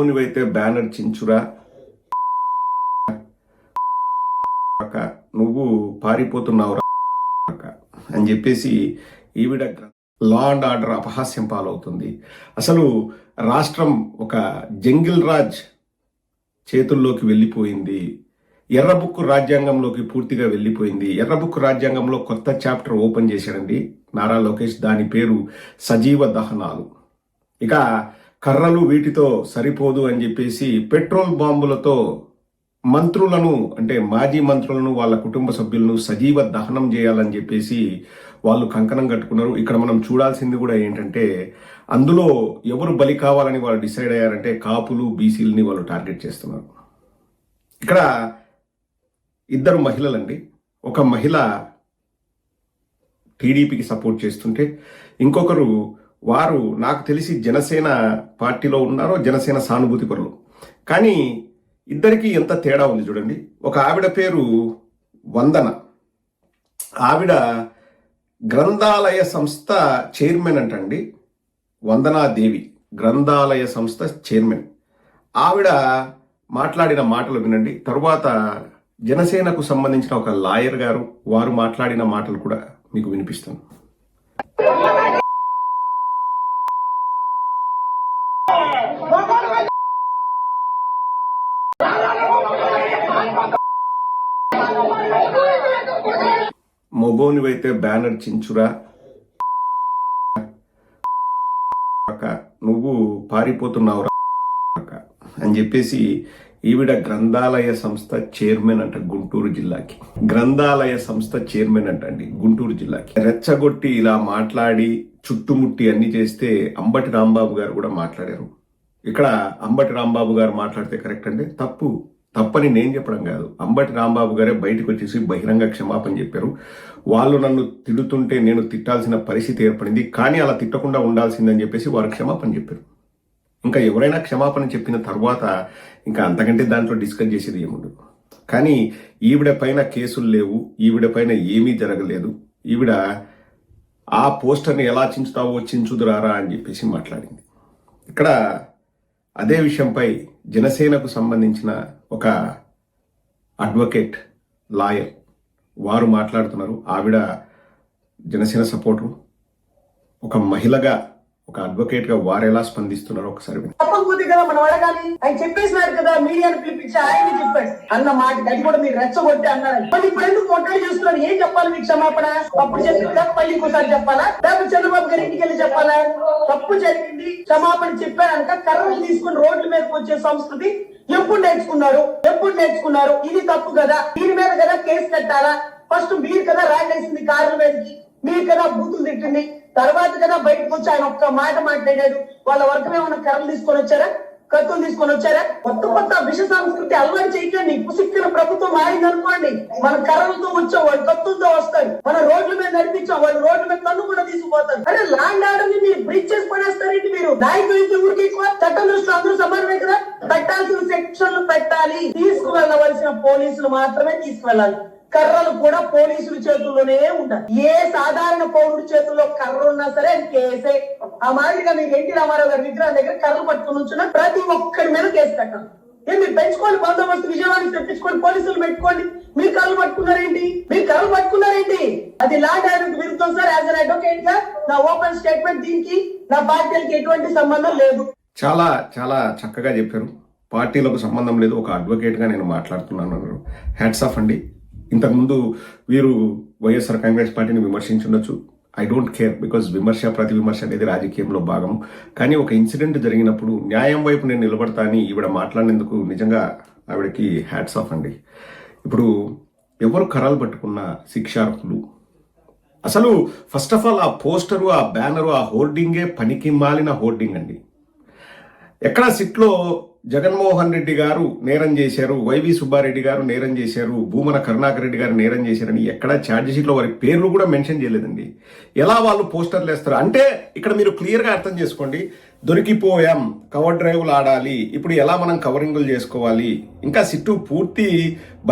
మగోనివైతే banner చించురా, నువ్వు పారిపోతున్నావు అని చెప్పేసి ఈవిడ లా అండ్ ఆర్డర్ అపహాస్యం పాలవుతుంది. అసలు రాష్ట్రం ఒక జంగిల్ రాజ్ చేతుల్లోకి వెళ్ళిపోయింది. ఎర్రబుక్కు రాజ్యాంగంలోకి పూర్తిగా వెళ్ళిపోయింది. ఎర్రబుక్కు రాజ్యాంగంలో కొత్త చాప్టర్ ఓపెన్ చేశాడండి నారా లోకేష్. దాని పేరు సజీవ దహనాలు. ఇక కర్రలు వీటితో సరిపోదు అని చెప్పేసి పెట్రోల్ బాంబులతో మంత్రులను, అంటే మాజీ మంత్రులను, వాళ్ళ కుటుంబ సభ్యులను సజీవ దహనం చేయాలని చెప్పేసి వాళ్ళు కంకణం కట్టుకున్నారు. ఇక్కడ మనం చూడాల్సింది కూడా ఏంటంటే, అందులో ఎవరు బలి కావాలని వాళ్ళు డిసైడ్ అయ్యారంటే కాపులు, బీసీలని వాళ్ళు టార్గెట్ చేస్తున్నారు. ఇక్కడ ఇద్దరు మహిళలండి. ఒక మహిళ టీడీపీకి సపోర్ట్ చేస్తుంటే ఇంకొకరు, వారు నాకు తెలిసి జనసేన పార్టీలో ఉన్నారో, జనసేన సానుభూతి పరులు. కానీ ఇద్దరికి ఎంత తేడా ఉంది చూడండి. ఒక ఆవిడ పేరు వందన. ఆవిడ గ్రంథాలయ సంస్థ చైర్మన్ అంటండి. వందనాదేవి గ్రంథాలయ సంస్థ చైర్మన్. ఆవిడ మాట్లాడిన మాటలు వినండి. తరువాత జనసేనకు సంబంధించిన ఒక లాయర్ గారు, వారు మాట్లాడిన మాటలు కూడా మీకు వినిపిస్తాను. మగోనివైతే బ్యానర్ చించురా, నువ్వు పారిపోతున్నావు అని చెప్పేసి ఈవిడ గ్రంథాలయ సంస్థ చైర్మన్ అంట గుంటూరు జిల్లాకి. గ్రంథాలయ సంస్థ చైర్మన్ అంటండి గుంటూరు జిల్లాకి. రెచ్చగొట్టి ఇలా మాట్లాడి చుట్టుముట్టి అన్ని చేస్తే అంబటి రాంబాబు గారు కూడా మాట్లాడారు. ఇక్కడ అంబటి రాంబాబు గారు మాట్లాడితే కరెక్ట్ అంటే తప్పని నేను చెప్పడం కాదు. అంబటి రాంబాబు గారే బయటకు వచ్చేసి బహిరంగ క్షమాపణ చెప్పారు. వాళ్ళు నన్ను తిడుతుంటే నేను తిట్టాల్సిన పరిస్థితి ఏర్పడింది, కానీ అలా తిట్టకుండా ఉండాల్సిందని చెప్పేసి వారు క్షమాపణ చెప్పారు. ఇంకా ఎవరైనా క్షమాపణ చెప్పిన తర్వాత ఇంకా అంతకంటే దాంట్లో డిస్కస్ చేసేది ఏముండదు. కానీ ఈవిడ పైన కేసులు లేవు, ఈవిడ పైన ఏమీ జరగలేదు. ఈవిడ ఆ పోస్టర్ని ఎలా చించుతావో చించుదురారా అని చెప్పేసి మాట్లాడింది. ఇక్కడ అదే విషయంపై జనసేనకు సంబంధించిన ఒక అడ్వకేట్, లాయర్, వారు మాట్లాడుతున్నారు. ఆవిడ జనసేన సపోర్టు. ఒక మహిళగా, ఒక అడ్వకేట్ గా వారు ఎలా స్పందిస్తున్నారో ఒకసారి తప్పకపోతే కదా మనం అడగాలి. ఆయన చెప్పేసినారు కదా, మీడియాను పిలిపించి ఆయన చెప్పాడు అన్న మాట. అది కూడా మీరు రెచ్చగొట్టి అన్నారు. మరి ఇప్పుడు ఎందుకు మొట్టడి చేస్తున్నారు? ఏం చెప్పాలి మీకు క్షమాపణ? తప్పు చెప్పిన మళ్ళీ ఇంకోసారి చెప్పాలా? లేకపోతే చంద్రబాబు గారి ఇంటికి వెళ్ళి చెప్పాలా? తప్పు జరిగింది, క్షమాపణ చెప్పారనక కర్రలు తీసుకుని రోడ్ల మీదకి వచ్చే సంస్కృతి ఎప్పుడు నేర్చుకున్నారు? ఇది తప్పు కదా. దీని మీద కదా కేసు కట్టాలా? ఫస్ట్ మీరు కదా ర్యాంక్ వేసింది కార్ల మీదకి, మీరు కదా బూతులు తిట్టింది, తర్వాత కదా బయటకు వచ్చి ఆయన ఒక్క మాట మాట్లాడాడు. వాళ్ళ వర్గం ఏమన్నా కర్రలు తీసుకొని వచ్చారా, కత్తులు తీసుకొని వచ్చారా? కొత్త విష సంస్కృతి అలవాటు చేయకండి. కుసిక్కిన ప్రభుత్వం మారింది అనుకోండి, మన కర్రలతో వచ్చాం, వాళ్ళు కత్తులతో వస్తారు. మన రోడ్ల మీద నడిపించాం, వాళ్ళు రోడ్ల మీద కన్ను కూడా తీసుకుపోతారు. అంటే ల్యాండ్ ఆర్డర్ ని మీరు బ్రిడ్జ్ చేసి పడేస్తారేంటి? మీరు నాయకులు ఊరికి ఎక్కువ, చట్టం దృష్టిలో అందరూ సమానమే కదా. పెట్టాల్సిన సెక్షన్లు పెట్టాలి, తీసుకువెళ్ళవలసిన పోలీసులు మాత్రమే తీసుకువెళ్ళాలి. కర్రలు కూడా పోలీసుల చేతుల్లోనే ఉండాలి. ఏ సాధారణ పౌరుడి చేతుల్లో కర్ర ఉన్నా సరే అది కేసే. ఆ మాదిరిగా మీరు ఎన్టీ రామారావు గారి విగ్రహం దగ్గర కర్రలు పట్టుకుని ఉంచున్న ప్రతి ఒక్కరి మీద కేసు కట్టాలి. మీరు పెంచుకోండి, బందోబస్తు విజయవాడకి తెప్పించుకోండి, పోలీసులు పెట్టుకోండి. మీరు కర్రలు పట్టుకున్నారేంటి? అది లా డైరెక్ట్ విరుద్ధం సార్. యాజ్ అన్ అడ్వకేట్ గా నా ఓపెన్ స్టేట్మెంట్, దీనికి నా పార్టీలకి ఎటువంటి సంబంధం లేదు. చాలా చాలా చక్కగా చెప్పారు. పార్టీలకు సంబంధం లేదు, ఒక అడ్వకేట్ గా నేను మాట్లాడుతున్నాను అన్నారు. హ్యాట్స్ ఆఫ్ అండి. ఇంతకుముందు వీరు వైఎస్ఆర్ కాంగ్రెస్ పార్టీని విమర్శించుండొచ్చు. ఐ డోంట్ కేర్, బికాజ్ ప్రతి విమర్శ అనేది రాజకీయంలో భాగం. కానీ ఒక ఇన్సిడెంట్ జరిగినప్పుడు న్యాయం వైపు నేను నిలబడతా అని ఈవిడ మాట్లాడినందుకు నిజంగా ఆవిడకి హ్యాట్స్ ఆఫ్ అండి. ఇప్పుడు ఎవరు కర్రలు పట్టుకున్న శిక్షార్హులు. అసలు ఫస్ట్ ఆఫ్ ఆల్ ఆ పోస్టరు, ఆ బ్యానరు, ఆ హోర్డింగే పనికి మాలిన హోర్డింగ్ అండి. ఎక్కడ సిట్లో జగన్మోహన్ రెడ్డి గారు నేరం చేశారు, వైవి సుబ్బారెడ్డి గారు నేరం చేశారు, భూమన కరుణాకర్ రెడ్డి గారు నేరం చేశారని ఎక్కడ ఛార్జ్ షీట్లో వారి పేర్లు కూడా మెన్షన్ చేయలేదండి. ఎలా వాళ్ళు పోస్టర్లు వేస్తారు అంటే ఇక్కడ మీరు క్లియర్గా అర్థం చేసుకోండి. దొరికిపోయాం, కవర్ డ్రైవ్లు ఆడాలి, ఇప్పుడు ఎలా మనం కవరింగులు చేసుకోవాలి. ఇంకా సిట్టు పూర్తి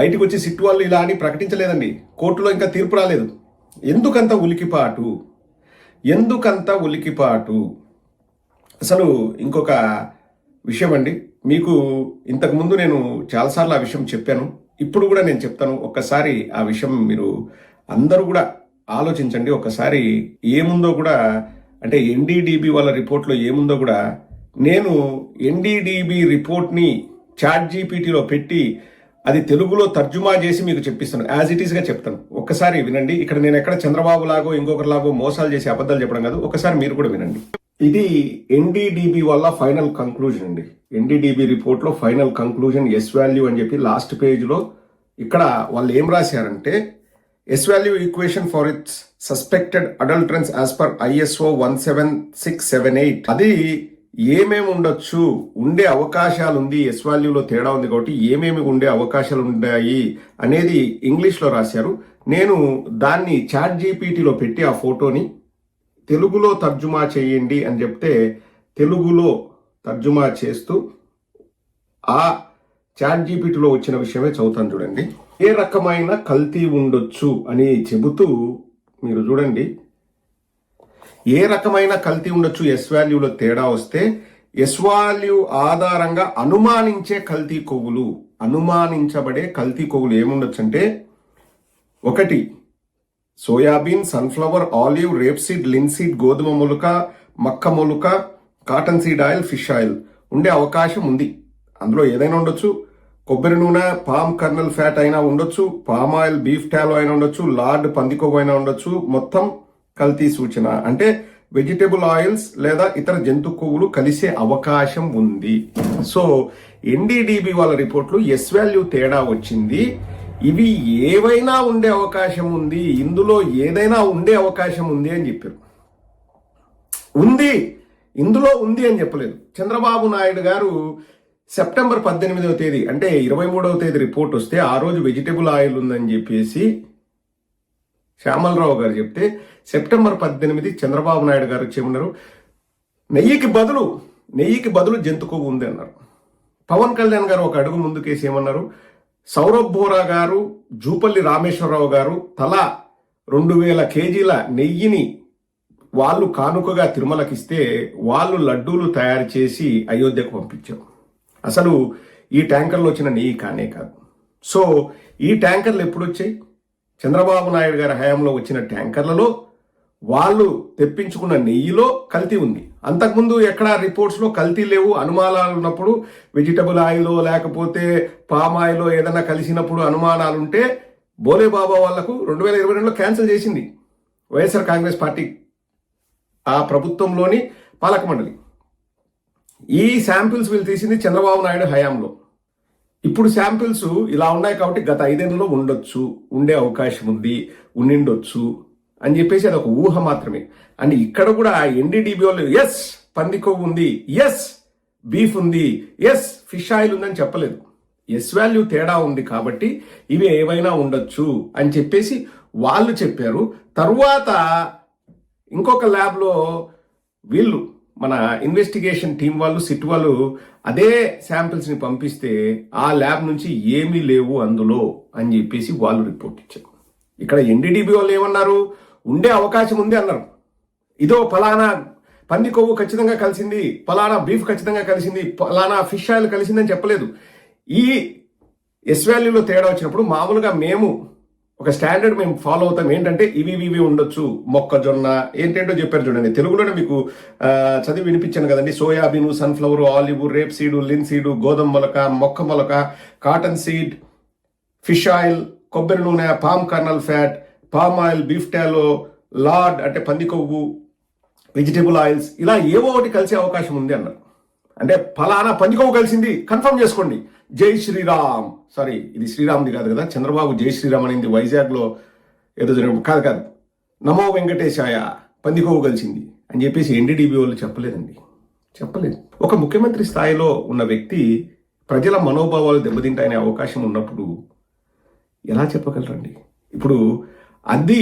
బయటకు వచ్చి సిట్టు వాళ్ళు ఇలా అని ప్రకటించలేదండి. కోర్టులో ఇంకా తీర్పు రాలేదు. ఎందుకంత ఉలికిపాటు? అసలు ఇంకొక విషయం అండి. మీకు ఇంతకుముందు నేను చాలాసార్లు ఆ విషయం చెప్పాను. ఇప్పుడు కూడా నేను చెప్తాను. ఒక్కసారి ఆ విషయం మీరు అందరూ కూడా ఆలోచించండి. ఒకసారి ఏముందో కూడా, అంటే ఎన్డీడీబీ వాళ్ళ రిపోర్ట్లో ఏముందో కూడా, నేను ఎన్డీడీబీ రిపోర్ట్ని ChatGPTలో పెట్టి అది తెలుగులో తర్జుమా చేసి మీకు చెప్పిస్తాను. యాజ్ ఇట్ ఈస్గా చెప్తాను. ఒక్కసారి వినండి. ఇక్కడ నేను ఎక్కడ చంద్రబాబు లాగో ఇంకొకరిలాగో మోసాలు చేసి అబద్ధాలు చెప్పడం కాదు. ఒకసారి మీరు కూడా వినండి. ఇది ఎన్డీడీబీ వల్ల ఫైనల్ కంక్లూజన్ అండి. ఎన్డీడీబీ రిపోర్ట్లో ఫైనల్ కంక్లూజన్ ఎస్ వాల్యూ అని చెప్పి లాస్ట్ పేజ్లో ఇక్కడ వాళ్ళు ఏం రాశారంటే, S value equation for its suspected adulterants as per ISO 17678 అది ఏమేమి ఉండొచ్చు, ఉండే అవకాశాలు ఉంది, ఎస్ వాల్యూలో తేడా ఉంది కాబట్టి ఏమేమి ఉండే అవకాశాలు ఉన్నాయి అనేది ఇంగ్లీష్లో రాశారు. నేను దాన్ని ChatGPTలో పెట్టి ఆ ఫోటోని తెలుగులో తర్జుమా చేయండి అని చెప్తే తెలుగులో తర్జుమా చేస్తూ ఆ ChatGPTలో వచ్చిన విషయమే చదువుతాను చూడండి. ఏ రకమైన కల్తీ ఉండొచ్చు అని చెబుతూ మీరు చూడండి, ఏ రకమైన కల్తీ ఉండొచ్చు ఎస్ వాల్యూలో తేడా వస్తే, ఎస్ వాల్యూ ఆధారంగా అనుమానించే కల్తీ కొవ్వులు, అనుమానించబడే కల్తీ కొవ్వులు ఏముండొచ్చు అంటే, 1 సోయాబీన్, సన్ఫ్లవర్, ఆలివ్, రేప్సీడ్, లిన్సీడ్, గోధుమ మొలక, మక్క మొలక, cotton seed oil, fish oil ఉండే అవకాశం ఉంది. అందులో ఏదైనా ఉండొచ్చు. కొబ్బరి నూనె, పామ్ కర్నల్ ఫ్యాట్ అయినా ఉండొచ్చు, పామ్ ఆయిల్, బీఫ్ టాలో అయినా ఉండొచ్చు, లార్డ్ పంది కొవ్వు అయినా ఉండొచ్చు. మొత్తం కల్తీ సూచన అంటే వెజిటబుల్ ఆయిల్స్ లేదా ఇతర జంతు కొవ్వులు కలిసే అవకాశం ఉంది. సో ఎన్డీడీబీ వాళ్ళ రిపోర్ట్లు ఎస్ వాల్యూ తేడా వచ్చింది, ఇవి ఏవైనా ఉండే అవకాశం ఉంది, ఇందులో ఏదైనా ఉండే అవకాశం ఉంది అని చెప్పారు. ఉంది, ఇందులో ఉంది అని చెప్పలేదు. చంద్రబాబు నాయుడు గారు సెప్టెంబర్ 18వ తేదీ అంటే 23వ తేదీ రిపోర్ట్ వస్తే ఆ రోజు వెజిటబుల్ ఆయిల్ ఉందని చెప్పేసి శ్యామలరావు గారు చెప్తే, సెప్టెంబర్ 18 చంద్రబాబు నాయుడు గారు వచ్చేమన్నారు, నెయ్యికి బదులు జంతు కొవ్వు ఉంది అన్నారు. పవన్ కళ్యాణ్ గారు ఒక అడుగు ముందుకేసి ఏమన్నారు, సౌరభ్ బోరా గారు, జూపల్లి రామేశ్వరరావు గారు తలా 2000 కేజీల నెయ్యిని వాళ్ళు కానుకగా తిరుమలకిస్తే వాళ్ళు లడ్డూలు తయారు చేసి అయోధ్యకు పంపించారు. అసలు ఈ ట్యాంకర్లో వచ్చిన నెయ్యి కానే కాదు. సో ఈ ట్యాంకర్లు ఎప్పుడు వచ్చాయి? చంద్రబాబు నాయుడు గారి హయాంలో వచ్చిన ట్యాంకర్లలో వాళ్ళు తెప్పించుకున్న నెయ్యిలో కల్తీ ఉంది. అంతకుముందు ఎక్కడ రిపోర్ట్స్లో కల్తీ లేవు. అనుమానాలు ఉన్నప్పుడు వెజిటబుల్ ఆయిల్లో లేకపోతే పామ్ ఆయిల్లో ఏదైనా కలిసినప్పుడు అనుమానాలు ఉంటే బోలే బాబా వాళ్లకు 2022లో క్యాన్సిల్ చేసింది వైఎస్ఆర్ కాంగ్రెస్ పార్టీ, ఆ ప్రభుత్వంలోని పాలక మండలి. ఈ శాంపిల్స్ వీళ్ళు తీసింది చంద్రబాబు నాయుడు హయాంలో. ఇప్పుడు శాంపిల్స్ ఇలా ఉన్నాయి కాబట్టి గత 5 ఏళ్లలో ఉండొచ్చు, ఉండే అవకాశం ఉంది, ఉండిండొచ్చు అని చెప్పేసి అది ఒక ఊహ మాత్రమే. అండ్ ఇక్కడ కూడా ఎన్డీడీబీ వాళ్ళు ఎస్ పంది కొవ్వు ఉంది, ఎస్ బీఫ్ ఉంది, ఎస్ ఫిష్ ఆయిల్ ఉందని చెప్పలేదు. ఎస్ వాల్యూ తేడా ఉంది కాబట్టి ఇవి ఏవైనా ఉండొచ్చు అని చెప్పేసి వాళ్ళు చెప్పారు. తరువాత ఇంకొక ల్యాబ్లో వీళ్ళు మన ఇన్వెస్టిగేషన్ టీం వాళ్ళు, సిట్ వాళ్ళు అదే శాంపిల్స్ని పంపిస్తే ఆ ల్యాబ్ నుంచి ఏమీ లేవు అందులో అని చెప్పేసి వాళ్ళు రిపోర్ట్ ఇచ్చారు. ఇక్కడ ఎన్డీడీబీ వాళ్ళు ఏమన్నారు, ఉండే అవకాశం ఉంది అన్నారు. ఇదో ఫలానా పంది కొవ్వు ఖచ్చితంగా కలిసింది, ఫలానా బీఫ్ ఖచ్చితంగా కలిసింది, ఫలానా ఫిష్ ఆయిల్ కలిసిందని చెప్పలేదు. ఈ ఎస్ వాల్యూలో తేడా వచ్చినప్పుడు మామూలుగా మేము ఒక స్టాండర్డ్ మేము ఫాలో అవుతాం. ఏంటంటే ఇవి ఉండొచ్చు, మొక్కజొన్న ఏంటంటో చెప్పారు చూడండి. తెలుగులోనే మీకు చదివి వినిపించాను కదండి. Soybean, sunflower, olive, rape seed, linseed, గోధుమ మొలక, మొక్క మొలక, కాటన్ సీడ్, ఫిష్ ఆయిల్, కొబ్బరి నూనె, palm colonel fat, palm oil, beef టాలో, lord అంటే పంది కొవ్వు, వెజిటబుల్ ఆయిల్స్ ఇలా ఏవో ఒకటి కలిసే అవకాశం ఉంది అన్నారు. అంటే ఫలానా పంది కొవ్వు కలిసింది కన్ఫర్మ్ చేసుకోండి, జై శ్రీరామ్. సారీ, ఇది శ్రీరామ్ది కాదు కదా, చంద్రబాబు జై శ్రీరామ్ అనింది వైజాగ్లో ఏదో జరిగిన కాదు, నమో వెంకటేశాయ పంది కొవ్వు కలిసింది అని చెప్పేసి ఎన్డీడీబీ వాళ్ళు చెప్పలేదండి, చెప్పలేదు. ఒక ముఖ్యమంత్రి స్థాయిలో ఉన్న వ్యక్తి ప్రజల మనోభావాలు దెబ్బతింటాయనే అవకాశం ఉన్నప్పుడు ఎలా చెప్పగలరండి? ఇప్పుడు అది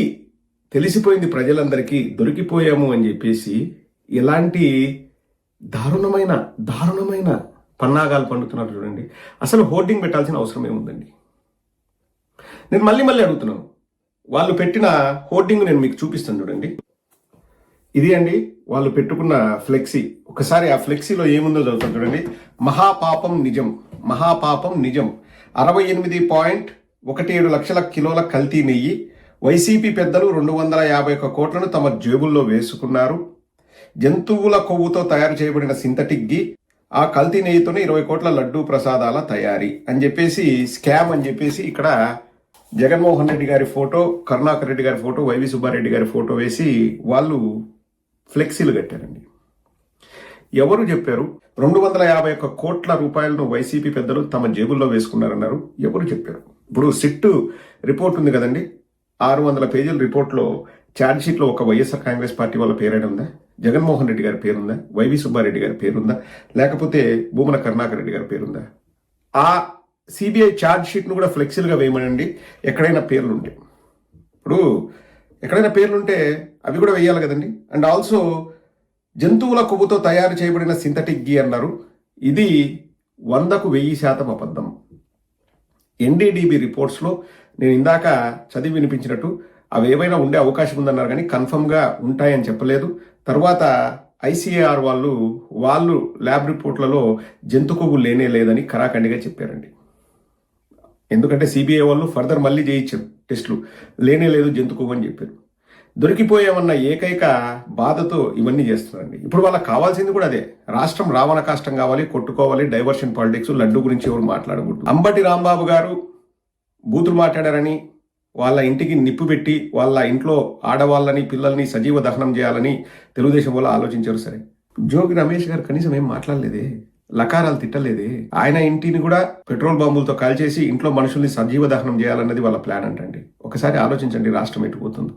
తెలిసిపోయింది ప్రజలందరికీ, దొరికిపోయాము అని చెప్పేసి ఎలాంటి దారుణమైన పన్నాగాలు పండుతున్నారు చూడండి. అసలు హోర్డింగ్ పెట్టాల్సిన అవసరం ఏముందండి? నేను మళ్ళీ అడుగుతున్నాను. వాళ్ళు పెట్టిన హోర్డింగ్ నేను మీకు చూపిస్తాను చూడండి. ఇది అండి వాళ్ళు పెట్టుకున్న ఫ్లెక్సీ. ఒకసారి ఆ ఫ్లెక్సీలో ఏముందో చదువుతాం చూడండి. మహాపాపం నిజం, మహాపాపం నిజం. 68.17 లక్షల కిలోల కల్తీ నెయ్యి. వైసీపీ పెద్దలు 251 కోట్లను తమ జేబుల్లో వేసుకున్నారు. జంతువుల కొవ్వుతో తయారు చేయబడిన సింథటిక్ ఘీ, ఆ కల్తీ నెయ్యితోనే 20 కోట్ల లడ్డూ ప్రసాదాల తయారీ అని చెప్పేసి స్కామ్ అని చెప్పేసి ఇక్కడ జగన్మోహన్ రెడ్డి గారి ఫోటో, కరుణాకర్ రెడ్డి గారి ఫోటో, వైవి సుబ్బారెడ్డి గారి ఫోటో వేసి వాళ్ళు ఫ్లెక్సీలు కట్టారండి. ఎవరు చెప్పారు 251 కోట్ల రూపాయలను వైసీపీ పెద్దలు తమ జేబుల్లో వేసుకున్నారన్నారు? ఎవరు చెప్పారు? ఇప్పుడు సిట్ రిపోర్ట్ ఉంది కదండి, 600 పేజీల రిపోర్ట్లో ఛార్జ్ షీట్లో ఒక వైఎస్ఆర్ కాంగ్రెస్ పార్టీ వాళ్ళ పేరైనా ఉందా? జగన్మోహన్ రెడ్డి గారి పేరుందా? వైవి సుబ్బారెడ్డి గారి పేరుందా? లేకపోతే భూమన కరుణాకర్ రెడ్డి గారి పేరుందా? ఆ సిబిఐ ఛార్జ్ షీట్ను కూడా ఫ్లెక్సిల్గా వేయమనండి ఎక్కడైనా పేర్లుంటే. ఇప్పుడు ఎక్కడైనా పేర్లుంటే అవి కూడా వేయాలి కదండి. అండ్ ఆల్సో జంతువుల కొవ్వుతో తయారు చేయబడిన సింథటిక్ ఘీ అన్నారు. ఇది 100కు 1000% అబద్ధం. ఎన్డీడీబీ రిపోర్ట్స్లో నేను ఇందాక చదివి వినిపించినట్టు అవి ఏవైనా ఉండే అవకాశం ఉందన్నారు, కానీ కన్ఫర్మ్గా ఉంటాయని చెప్పలేదు. తర్వాత ఐసీఏఆర్ వాళ్ళు ల్యాబ్ రిపోర్ట్లలో జంతు కొవ్వు లేనే లేదని కరాఖండిగా చెప్పారండి. ఎందుకంటే సిబిఐ వాళ్ళు ఫర్దర్ మళ్ళీ చేయించారు టెస్టులు, లేనే లేదు జంతు కొవ్వు అని చెప్పారు. దొరికిపోయామన్న ఏకైక బాధతో ఇవన్నీ చేస్తున్నారండి. ఇప్పుడు వాళ్ళకి కావాల్సింది కూడా అదే, రాష్ట్రం రావణ కాష్టం కావాలి, కొట్టుకోవాలి, డైవర్షన్ పాలిటిక్స్, లడ్డు గురించి ఎవరు మాట్లాడకూడదు. అంబటి రాంబాబు గారు బూతులు మాట్లాడారని వాళ్ళ ఇంటికి నిప్పు పెట్టి వాళ్ళ ఇంట్లో ఆడవాళ్ళని పిల్లల్ని సజీవ దహనం చేయాలని తెలుగుదేశం వాళ్ళు ఆలోచించారు. సరే, జోగి రమేష్ గారు కనీసం ఏం మాట్లాడలేదే, లకారాలు తిట్టలేదే. ఆయన ఇంటిని కూడా పెట్రోల్ బాంబులతో కాల్చేసి ఇంట్లో మనుషుల్ని సజీవ దహనం చేయాలన్నది వాళ్ళ ప్లాన్ అంటండి. ఒకసారి ఆలోచించండి రాష్ట్రం ఎటుపోతుందో.